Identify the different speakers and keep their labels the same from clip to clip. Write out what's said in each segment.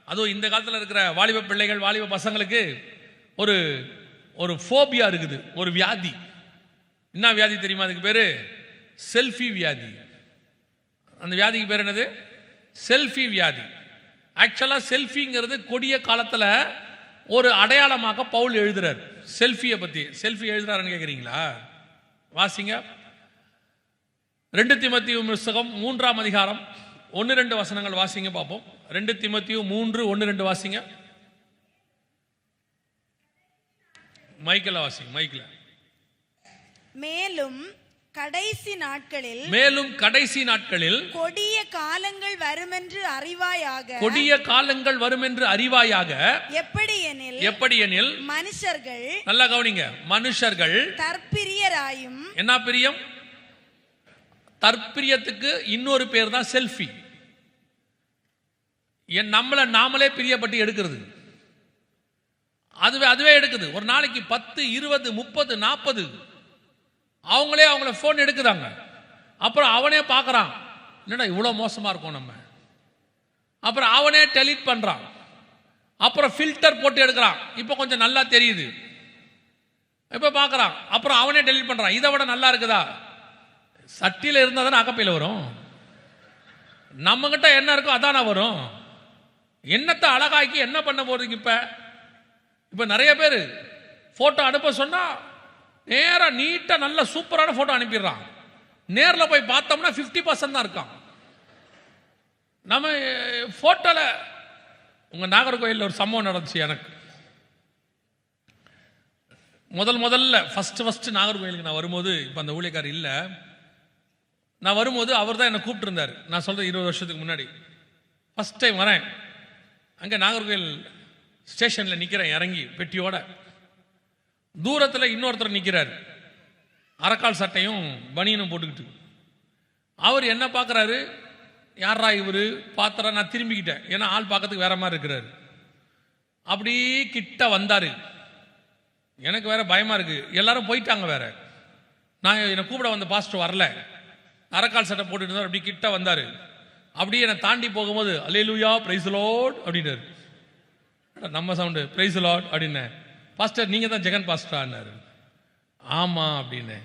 Speaker 1: அதுவும் இந்த காலத்தில் இருக்கிற வாலிப பிள்ளைகள் வாலிப பசங்களுக்கு ஒரு ஒரு ஃபோபியா இருக்குது, ஒரு வியாதி. என்ன வியாதி தெரியுமா? அதுக்கு பேரு செல்ஃபி வியாதி. அந்த வியாதிக்கு பேர் என்னது? செல்ஃபி வியாதி. ஆக்சுவலாக செல்ஃபிங்கிறது கொடிய காலத்தில் ஒரு அடையாளமாக பவுல் எழுதுறார். செல்ஃபியை பற்றி செல்ஃபி எழுதுறாருன்னு கேட்குறீங்களா? வாசிங்க 2 தீமோத்தேயு புத்தகம் 3ஆம் அதிகாரம் 1-2 வசனங்கள் வாசிங்க பார்ப்போம். 2 தீமோத்தேயு 3:1-2 வாசிங்க. மைக்கில் வாசிங்க, மைக்கில்.
Speaker 2: மேலும் கடைசி நாட்களில் கொடிய காலங்கள் வருமென்று அறிவாயாக. எப்படியெனில் மனுஷர்கள்,
Speaker 1: நல்லா கவனிங்க, மனுஷர்கள்
Speaker 2: தற்பிரியராயும்.
Speaker 1: என்ன பிரியம்? தற்பிரியத்துக்கு இன்னொரு பேர் தான் செல்ஃபி. நம்மளை நாமளே பிரியப்பட்டு எடுக்கிறது. அதுவே எடுக்குது. ஒரு நாளைக்கு 10, 20, 30, 40 அவங்கள போன் எடுக்குதாங்க. அப்புறம் அவனே பார்க்கறான், என்னடா இவ்வளோ மோசமா இருக்கும் நம்ம. அப்புறம் அவனே டெலீட் பண்றான். அப்புறம் ஃபில்டர் போட்டு எடுக்கிறான், இப்போ கொஞ்சம் நல்லா தெரியுது, இப்போ பார்க்கறான். அப்புறம் அவனே டெலீட் பண்றான், இதை விட நல்லா இருக்குதா? சட்டியில் இருந்தால் தானே அக்கப்பையில் வரும். நம்ம கிட்ட என்ன இருக்கோ அதான வரும். என்னத்தை அழகாக்கி என்ன பண்ண போறதுக்கு? இப்போ நிறைய பேர் போட்டோ அனுப்ப சொன்னா நேராக நீட்டாக நல்ல சூப்பரான போட்டோ அனுப்பிடுறான். நேரில் போய் பார்த்தோம்னா 50% தான் இருக்கான். நம்ம போட்டோல உங்க நாகர்கோயிலில் ஒரு சம்பவம் நடந்துச்சு. எனக்கு முதல்ல ஃபர்ஸ்ட் நாகர்கோயிலுக்கு நான் வரும்போது, இப்போ அந்த ஊழியக்காரர் இல்லை, நான் வரும்போது அவர் தான் என்னை கூப்பிட்டு இருந்தார். நான் சொல்றது 20 வருஷத்துக்கு முன்னாடி ஃபர்ஸ்ட் டைம் வரேன். அங்கே நாகர்கோயில் ஸ்டேஷனில் நிற்கிறேன், இறங்கி பெட்டியோட. தூரத்தில் இன்னொருத்தர் நிற்கிறார், அரைக்கால் சட்டையும் பனியனும் போட்டுக்கிட்டு. அவர் என்ன பார்க்குறாரு, யாரா இவர் பார்த்துறா. நான் திரும்பிக்கிட்டேன், ஏன்னா ஆள் பார்க்கறதுக்கு வேற மாதிரி இருக்கிறாரு. அப்படி கிட்ட வந்தார். எனக்கு வேற பயமா இருக்கு, எல்லாரும் போயிட்டாங்க வேற. நான் என்னை கூப்பிட வந்த பாஸ்டர் வரல, அரைக்கால் சட்டை போட்டுட்டு இருந்தார். அப்படி கிட்ட வந்தார். அப்படியே என்னை தாண்டி போகும்போது அல்லேலூயா பிரைஸ் தி லார்ட் அப்படின்னாரு. நம்ம சவுண்டு பிரைஸ் தி லார்ட் அப்படின்னு. பாஸ்டர் நீங்கள் தான் ஜெகன் பாஸ்டரான்னாரு. ஆமாம் அப்படின்னு.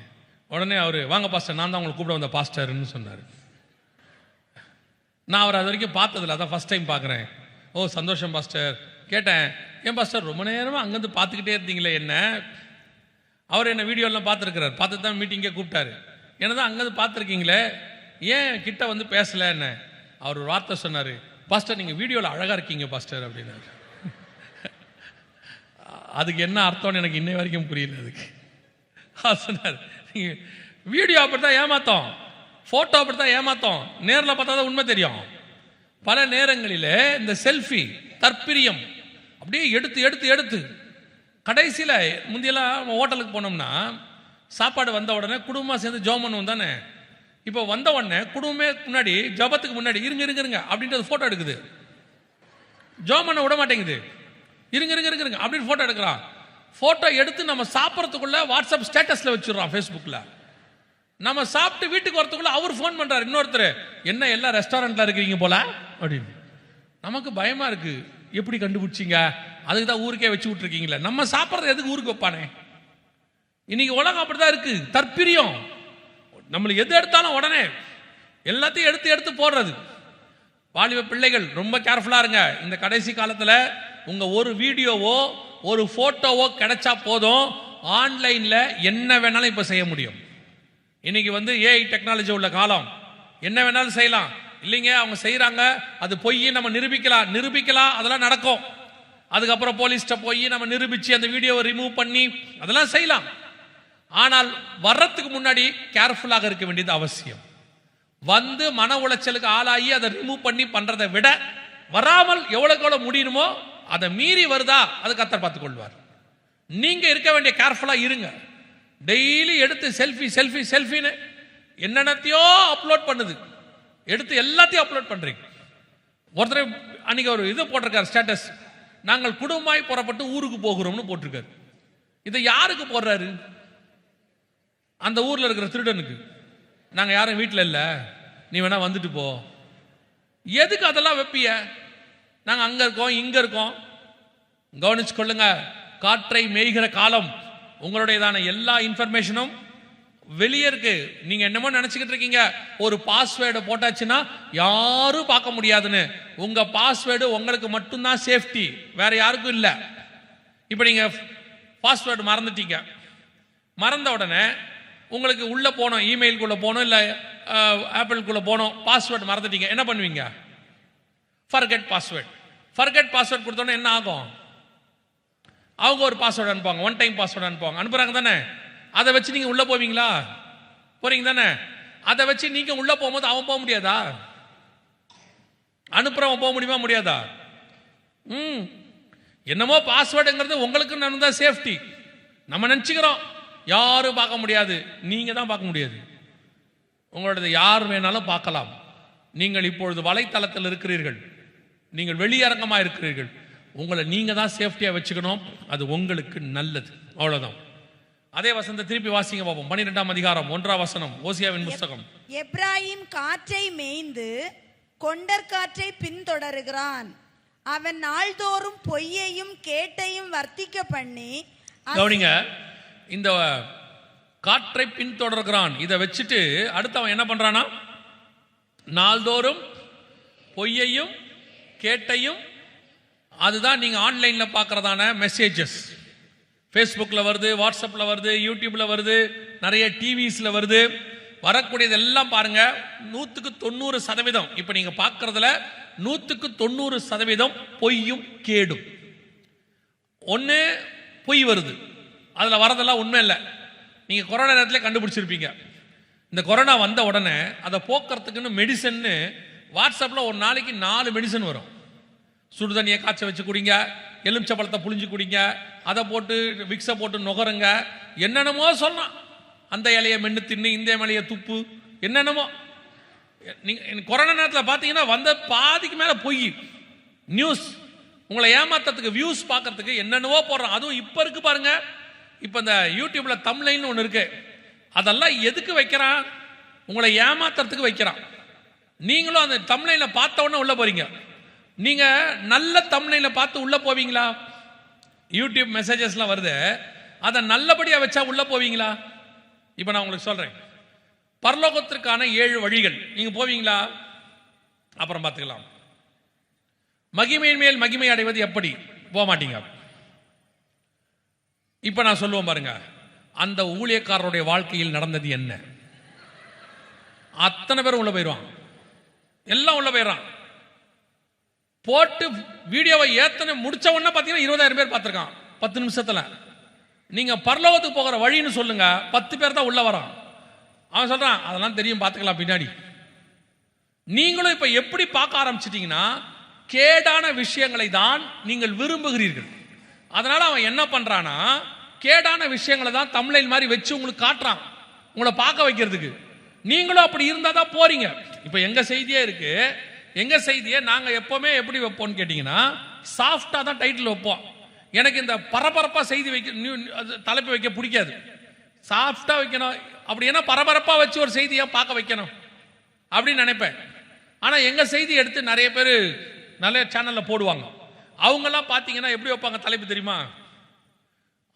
Speaker 1: உடனே அவர் வாங்க பாஸ்டர், நான் தான் உங்களை கூப்பிட வந்த பாஸ்டர்னு சொன்னார். நான் அவர் அது வரைக்கும் பார்த்ததில்ல, அதான் ஃபர்ஸ்ட் டைம் பார்க்குறேன். ஓ சந்தோஷம் பாஸ்டர். கேட்டேன், ஏன் பாஸ்டர் ரொம்ப நேரமாக அங்கேருந்து பார்த்துக்கிட்டே இருந்தீங்களே என்ன? அவர் என்ன வீடியோலாம் பார்த்துருக்கிறார், பார்த்து தான் மீட்டிங்கே கூப்பிட்டாரு. என்னதான் அங்கேருந்து பார்த்துருக்கீங்களே, ஏன் கிட்ட வந்து பேசலை என்ன? அவர் ஒரு வார்த்தை சொன்னார், பாஸ்டர் நீங்கள் வீடியோவில் அழகாக இருக்கீங்க பாஸ்டர் அப்படின்னாரு. அதுக்கு என்ன அர்த்தம்னு எனக்கு இன்னை வரைக்கும் புரியல. அதுக்கு சொன்னார், வீடியோ அப்படித்தான் ஏமாத்தோம், போட்டோ அப்படித்தான் ஏமாத்தோம், நேரில் பார்த்தா தான் உண்மை தெரியும். பல நேரங்களில் இந்த செல்ஃபி தற்பிரியம் அப்படியே எடுத்து கடைசியில் முந்தியெல்லாம் ஹோட்டலுக்கு போனோம்னா சாப்பாடு வந்த உடனே குடும்பமாக சேர்ந்து ஜெபம் பண்ணுவோம் தானே. இப்போ வந்த உடனே குடும்பமே முன்னாடி ஜபத்துக்கு முன்னாடி இருங்க அப்படின்றது போட்டோ எடுக்குது. ஜெபம் பண்ண விட மாட்டேங்குது. இருங்க அப்படின்னு போட்டோ எடுக்கிறான். போட்டோ எடுத்து நம்ம சாப்பிட்றதுக்குள்ள வாட்ஸ்அப் ஸ்டேட்டஸ்ல வச்சிடறான், ஃபேஸ்புக்கில். நம்ம சாப்பிட்டு வீட்டுக்கு வரதுக்குள்ள அவர் ஃபோன் பண்றாரு இன்னொருத்தர், என்ன எல்லாம் ரெஸ்டாரண்ட்ல இருக்கிறீங்க போல அப்படின்னு. நமக்கு பயமா இருக்கு, எப்படி கண்டுபிடிச்சிங்க? அதுக்கு தான் ஊருக்கே வச்சு விட்டுருக்கீங்களே. நம்ம சாப்பிட்றது எதுக்கு ஊருக்கு வைப்பானே? இன்னைக்கு உலகம் அப்படிதான் இருக்கு, தற்பிரியம். நம்மளுக்கு எது எடுத்தாலும் உடனே எல்லாத்தையும் எடுத்து போடுறது. வாலிப பிள்ளைகள் ரொம்ப கேர்ஃபுல்லா இருங்க. இந்த கடைசி காலத்தில் உங்க ஒரு வீடியோவோ ஒரு போட்டோவோ கிடைச்சா போதும், ஆன்லைன்ல என்ன வேணாலும் இப்ப செய்ய முடியும். இன்னைக்கு ஏஐ டெக்னாலஜி உள்ள காலம், என்ன வேணாலும் செய்யலாம். இல்லைங்க அவங்க செய்யறாங்க, அது பொய், நம்ம நிரூபிக்கலாம், அதெல்லாம் நடக்கும். அதுக்கப்புறம் போலீஸ்ட போய் நம்ம நிரூபிச்சு அந்த வீடியோவை ரிமூவ் பண்ணி அதெல்லாம் செய்யலாம். ஆனால் வர்றதுக்கு முன்னாடி கேர்ஃபுல்லாக இருக்க வேண்டியது அவசியம். மன உளைச்சலுக்கு ஆளாகி அதை ரிமூவ் பண்ணி பண்றதை விட வராமல் எவ்வளவு முடியுமோ அதை மீறி வருதா, அது கர்த்தர் பார்த்துக் கொள்வார். நீங்க இருக்க வேண்டிய கேர்ஃபுல்லா இருங்க. டெய்லி எடுத்து செல்ஃபின்னு என்னென்னத்தையோ அப்லோட் பண்ணுது, எடுத்து எல்லாத்தையும் அப்லோட் பண்றீங்க. ஒருத்தர் அன்னைக்கு ஒரு இது போட்டிருக்காரு ஸ்டேட்டஸ், நாங்கள் குடும்பமாய் புறப்பட்டு ஊருக்கு போகிறோம்னு போட்டிருக்காரு. இதை யாருக்கு போடுறாரு? அந்த ஊர்ல இருக்கிற திருடனுக்கு. நாங்க யாரும் வீட்டில் இல்லை, நீ வேணா வந்துட்டு போ. எதுக்கு அதெல்லாம் வைப்பிய? நாங்கள் அங்கே இருக்கோம் இங்கே இருக்கோம். கவனிச்சு கொள்ளுங்க, காற்றை மேய்கிற காலம். உங்களுடையதான எல்லா இன்ஃபர்மேஷனும் வெளியே இருக்கு. நீங்க என்னமோ நினைச்சுக்கிட்டு இருக்கீங்க, ஒரு பாஸ்வேர்டு போட்டாச்சுன்னா யாரும் பார்க்க முடியாதுன்னு. உங்க பாஸ்வேர்டு உங்களுக்கு மட்டும்தான் சேஃப்டி, வேற யாருக்கும் இல்லை. இப்போ நீங்க பாஸ்வேர்டு மறந்துட்டீங்க, மறந்த உடனே உங்களுக்கு உள்ள போனோம், இமெயிலுக்குள்ள போனோம், இல்லை ஆப்பிளுக்குள்ள போனோம், பாஸ்வேர்டு மறந்துட்டீங்க, என்ன பண்ணுவீங்க? Forget password. ஃபர்கெட் பாஸ்வேர்டு கொடுத்தோன்னே என்ன ஆகும்? அவங்க ஒரு பாஸ்வேர்டு அனுப்புவாங்க, ஒன் டைம் பாஸ்வேர்டு அனுப்புவாங்க. அனுப்புறாங்க தானே? அதை வச்சு நீங்க உள்ள போவீங்களா? போறீங்க தானே? அதை வச்சு நீங்க உள்ள போகும்போது அவன் போக முடியாதா? அனுப்புறவன் போக முடியுமா? முடியாதா? என்னமோ பாஸ்வேர்டுங்கிறது உங்களுக்கு நடந்தா சேஃப்டி நம்ம நினைச்சுக்கிறோம். யாரும் பார்க்க முடியாது, நீங்க தான் பார்க்க முடியாது. உங்களோட யார் வேணாலும் பார்க்கலாம். நீங்கள் இப்பொழுது வலைத்தளத்தில் இருக்கிறீர்கள், நீங்கள் வெளியரங்கமா இருக்கிறீர்கள். உங்களை நீங்க தான் சேஃப்டியா வச்சுக்கணும், அது உங்களுக்கு நல்லது. அவ்வளவுதான். அதே வசனத்தை திருப்பி வாசிங்க பாப்போம். 12ஆம் அதிகாரம் 1ஆம் வசனம், ஓசியாவின் புஸ்தகம்.
Speaker 2: எப்ராயிம் காற்றை மேய்ந்து கொண்டற்காற்றை பின்தொடருகிறான். அவன் நாள்தோறும் பொய்யையும் கேட்டையும் வர்த்திக்க பண்ணி.
Speaker 1: கவனிங்க, இந்த காற்றை பின்தொடர்கிறான், இதை வச்சுட்டு அடுத்து அவன் என்ன பண்றானா? நாள்தோறும் பொய்யையும் கேட்டையும். அதுதான் நீங்க ஆன்லைன்ல பார்க்கறதான மெசேஜஸ். ஃபேஸ்புக்கில் வருது, வாட்ஸ்அப்பில் வருது, யூடியூப்ல வருது, நிறைய டிவிஸ்ல வருது. வரக்கூடியது எல்லாம் பாருங்க, 100% இப்போ நீங்க பார்க்கறதுல 190% பொய்யும் கேடும். ஒன்று பொய் வருது, அதில் வரதெல்லாம் உண்மை இல்லை. நீங்கள் கொரோனா நேரத்தில் கண்டுபிடிச்சிருப்பீங்க. இந்த கொரோனா வந்த உடனே அதை போக்குறதுக்குன்னு மெடிசன்னு வாட்ஸ்அப்பில் ஒரு நாளைக்கு 4 மெடிசன் வரும். சுடுதண்ணியை காய்ச்ச வச்சு குடிங்க, எலுமிச்சை பழத்தை புளிஞ்சு குடிங்க, அதை போட்டு விக்ஸை போட்டு நுகருங்க, என்னென்னமோ சொல்லலாம். அந்த இலையை மென்று தின்னு, இந்த இலையை துப்பு, என்னென்னமோ. நீங்கள் கொரோனா நேரத்தில் பார்த்தீங்கன்னா வந்த பாதிக்கு மேலே பொய் நியூஸ். உங்களை ஏமாத்துறதுக்கு, வியூஸ் பார்க்கறதுக்கு என்னென்னவோ போடுறோம். அதுவும் இப்போ இருக்கு பாருங்க, இப்போ இந்த யூடியூப்ல தம்ப்லைன்னு ஒன்று இருக்கு. அதெல்லாம் எதுக்கு வைக்கிறான்? உங்களை ஏமாத்துறதுக்கு வைக்கிறான். நீங்களும் அந்த தம்ப்லைனை பார்த்த உடனே உள்ள போறீங்க. நீங்க நல்ல தம்ப்லைனை பார்த்து உள்ள போவீங்களா? யூடியூப் மெசேஜஸ்லாம் வருது, அதை நல்லபடியா வச்சா உள்ள போவீங்களா? இப்போ நான் உங்களுக்கு சொல்றேன், பரலோகத்திற்கான 7 வழிகள். நீங்க போவீங்களா? அப்புறம் பார்த்துக்கலாம். மகிமையின் மேல் மகிமை அடைவது எப்படி? போக மாட்டீங்க. இப்ப நான் சொல்லுவேன் பாருங்க, அந்த ஊழியக்காரருடைய வாழ்க்கையில் நடந்தது என்ன? அத்தனை பேரும் உள்ள போயிடுவான், எல்லாம் உள்ள போயிடறான். போட்டு வீடியோவை ஏத்தனை முடிச்ச உடனே பார்த்தீங்கன்னா 20,000 பேர் பார்த்துருக்கான் 10 நிமிஷத்துல. நீங்க பரலோகத்துக்கு போகிற வழின்னு சொல்லுங்க, 10 பேர் தான் உள்ள வரான். அவன் சொல்றான், அதெல்லாம் தெரியும், பார்த்துக்கலாம் பின்னாடி. நீங்களும் இப்ப எப்படி பார்க்க ஆரம்பிச்சிட்டீங்கன்னா, கேடான விஷயங்களை தான் நீங்கள் விரும்புகிறீர்கள். அதனால அவன் என்ன பண்றானா, கேடான விஷயங்களை தான் தம்ப்லைன் மாதிரி வச்சு உங்களுக்கு காட்டுறான், உங்களை பார்க்க வைக்கிறதுக்கு. நீங்களும் அப்படி இருந்தா தான் போறீங்க. இப்ப எங்க செய்தியே இருக்கு, எங்க செய்தியை நாங்க எப்பவுமே எப்படி வைப்போம்னு கேட்டீங்கன்னா, சாஃப்டா தான் டைட்டில் வைப்போம். எனக்கு இந்த பரபரப்பா செய்தி வைக்க, தலைப்பு வைக்க பிடிக்காது. சாஃப்டா வைக்கணும். அப்படி என்ன பரபரப்பா வச்சு ஒரு செய்தியை பார்க்க வைக்கணும் அப்படின்னு நினைப்பேன். ஆனா எங்க செய்தி எடுத்து நிறைய பேர் நல்ல சேனல்ல போடுவாங்க. அவங்கெல்லாம் பார்த்தீங்கன்னா எப்படி வைப்பாங்க தலைப்பு தெரியுமா?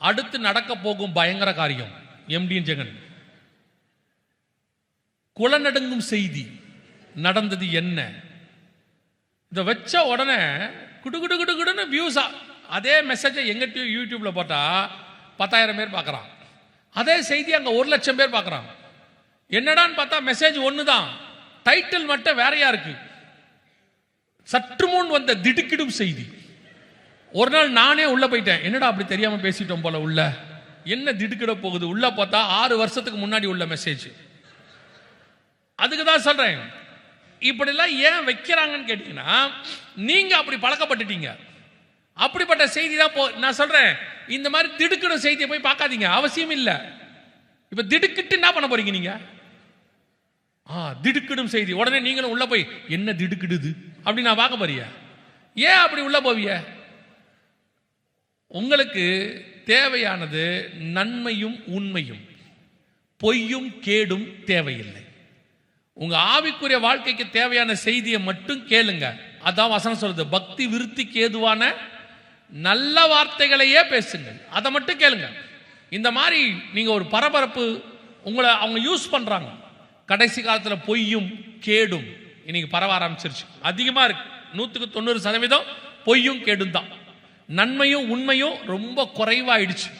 Speaker 1: அடுத்து நடக்க போகும் பயங்கர காரியம், எம்டி ஜெகன். குளநடுங்கும் செய்தி, நடந்தது என்ன? இதை வச்ச உடனே குடு குடு குடு குடுன்னு வியூஸா. அதே மெசேஜை எங்க யூடியூப்ல போட்டா 10,000 பேர் பார்க்கறான். அதே செய்தி அங்க 1,00,000 பேர் பார்க்கறான். என்னடான்னு பார்த்தா மெசேஜ் ஒண்ணுதான், டைட்டில் மட்டும் வேறையா இருக்கு. சற்று முன் வந்த திடுக்கிடும் செய்தி. ஒரு நாள் நானே உள்ள போயிட்டேன், என்னடா அப்படி தெரியாம பேசிட்டோம் போல. உள்ள என்ன திடுக்கிட போகுது? உள்ள பார்த்தா 6 வருஷத்துக்கு முன்னாடி உள்ள மெசேஜ். அதுக்கு தான் சொல்றேன், இப்படிலாம் ஏன் வைக்கிறாங்கன்னு கேட்டீங்கன்னா, நீங்க அப்படி பழக்கப்பட்டுட்டீங்க. அப்படிப்பட்ட செய்தி தான் நான் சொல்றேன், இந்த மாதிரி திடுக்கிடும் செய்தியை போய் பார்க்காதீங்க, அவசியம் இல்லை. இப்ப திடுக்கிட்டு என்ன பண்ண போறீங்க நீங்க? திடுக்கிடும் செய்தி உடனே நீங்களும் உள்ள போய் என்ன திடுக்கிடுது அப்படி நான் பார்க்க போறிய? ஏன் அப்படி உள்ள போவிய? உங்களுக்கு தேவையானது நன்மையும் உண்மையும், பொய்யும் கேடும் தேவையில்லை. உங்க ஆவிக்குரிய வாழ்க்கைக்கு தேவையான செய்தியை மட்டும் கேளுங்க. அதான் வசனம் சொல்றது, பக்தி விருத்திக்கு ஏதுவான நல்ல வார்த்தைகளையே பேசுங்கள், அதை மட்டும் கேளுங்க. இந்த மாதிரி நீங்க ஒரு பரபரப்பு உங்களை அவங்க யூஸ் பண்றாங்க. கடைசி காலத்தில் பொய்யும் கேடும் இன்னைக்கு பரவ ஆரம்பிச்சிருச்சு, அதிகமா இருக்கு. 190% பொய்யும் கேடும் தான். நன்மையும் உண்மையும் ரொம்ப குறைவாயிடுச்சு.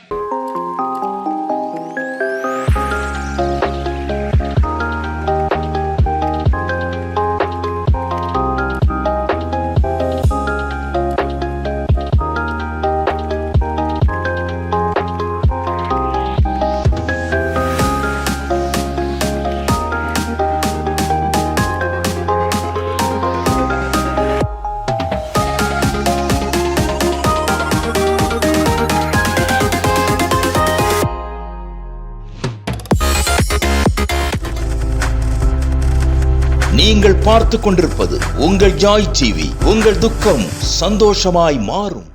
Speaker 3: நீங்கள் பார்த்துக் கொண்டிருப்பது உங்கள் ஜாய் டிவி. உங்கள் துக்கம் சந்தோஷமாய் மாறும்.